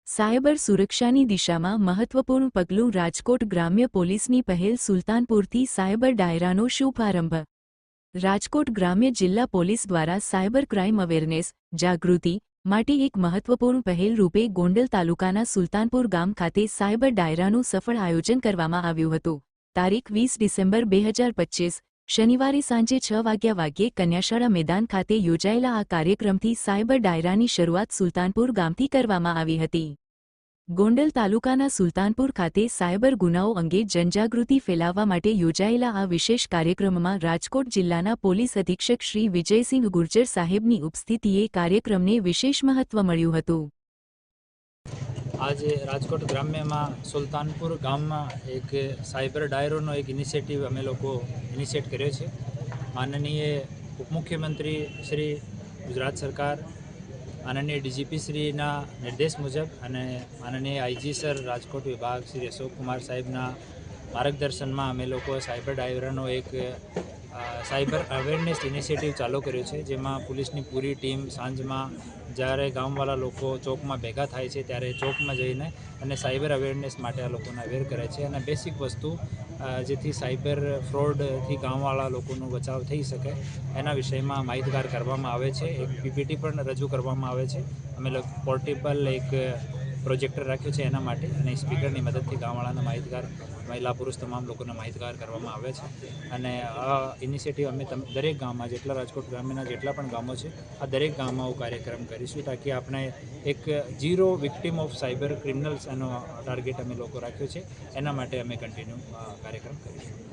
Cyber સુરક્ષાની દિશામાં મહત્વપૂર્ણ પગલું રાજકોટ ગ્રામ્ય પોલીસની પહેલ સુલતાનપુરથી સાયબર ડાયરાનો શુભારંભ। રાજકોટ ગ્રામ્ય જિલ્લા પોલીસ દ્વારા સાયબર ક્રાઇમ અવેરનેસ જાગૃતિ માટે એક મહત્વપૂર્ણ પહેલ રૂપે ગોંડલ તાલુકાના સુલતાનપુર ગામ ખાતે સાયબર ડાયરાનું સફળ આયોજન કરવામાં આવ્યું હતું। તારીખ 20 ડિસેમ્બર 2025 શનિવારે સાંજે 6 વાગ્યે કન્યાશાળા મેદાન ખાતે યોજાયેલા આ કાર્યક્રમથી સાયબર ડાયરાની શરૂઆત સુલતાનપુર ગામથી કરવામાં આવી હતી। ગોંડલ તાલુકાના સુલતાનપુર ખાતે સાયબર ગુનાઓ અંગે જનજાગૃતિ ફેલાવવા માટે યોજાયેલા આ વિશેષ કાર્યક્રમમાં રાજકોટ જિલ્લાના પોલીસ અધિક્ષક શ્રી વિજયસિંહ ગુર્જર સાહેબની ઉપસ્થિતિએ કાર્યક્રમને વિશેષ મહત્વ મળ્યું હતું। आज राजकोट ग्राम्य में सुल्तानपुर गाम में एक साइबर डायरोनो एक इनिशिएटिव अमे लोको इनिशिएट कर्यो छे। माननीय उपमुख्यमंत्री श्री गुजरात सरकार माननीय डीजीपी श्रीना निर्देश मुजब अने माननीय आईजी सर राजकोट विभाग श्री अशोक कुमार साहेबना मार्गदर्शन में अमे लोको साइबर डायरोनो एक साइबर अवेरनेस इनिशिएटिव चालू कर्यो छे, जेमां पुलिसनी पूरी टीम सांज में જ્યારે ગામવાળા લોકો ચોકમાં ભેગા થાય છે ત્યારે ચોકમાં જઈને અને સાયબર અવેરનેસ માટે આ લોકોને અવેર કરે છે અને બેસિક વસ્તુ જેથી સાયબર ફ્રોડથી ગામવાળા લોકોનો બચાવ થઈ શકે એના વિષયમાં માહિતગાર કરવામાં આવે છે। એક પીપીટી પણ રજૂ કરવામાં આવે છે। અમે લોકો પોર્ટેબલ એક પ્રોજેક્ટર રાખ્યું છે એના માટે અને સ્પીકરની મદદથી ગામવાળાને માહિતગાર મહિલા પુરુષ તમામ લોકોને માહિતગાર કરવામાં આવે છે અને આ ઇનિશિયેટિવ અમે દરેક ગામમાં જેટલા રાજકોટ ગ્રામ્યના જેટલા પણ ગામો છે આ દરેક ગામમાં કાર્યક્રમ કરીશું તાકી આપણે એક zero victim of cyber criminals એનો ટાર્ગેટ અમે લોકો રાખ્યો છે, એના માટે અમે કન્ટિન્યુ કાર્યક્રમ કરીશું।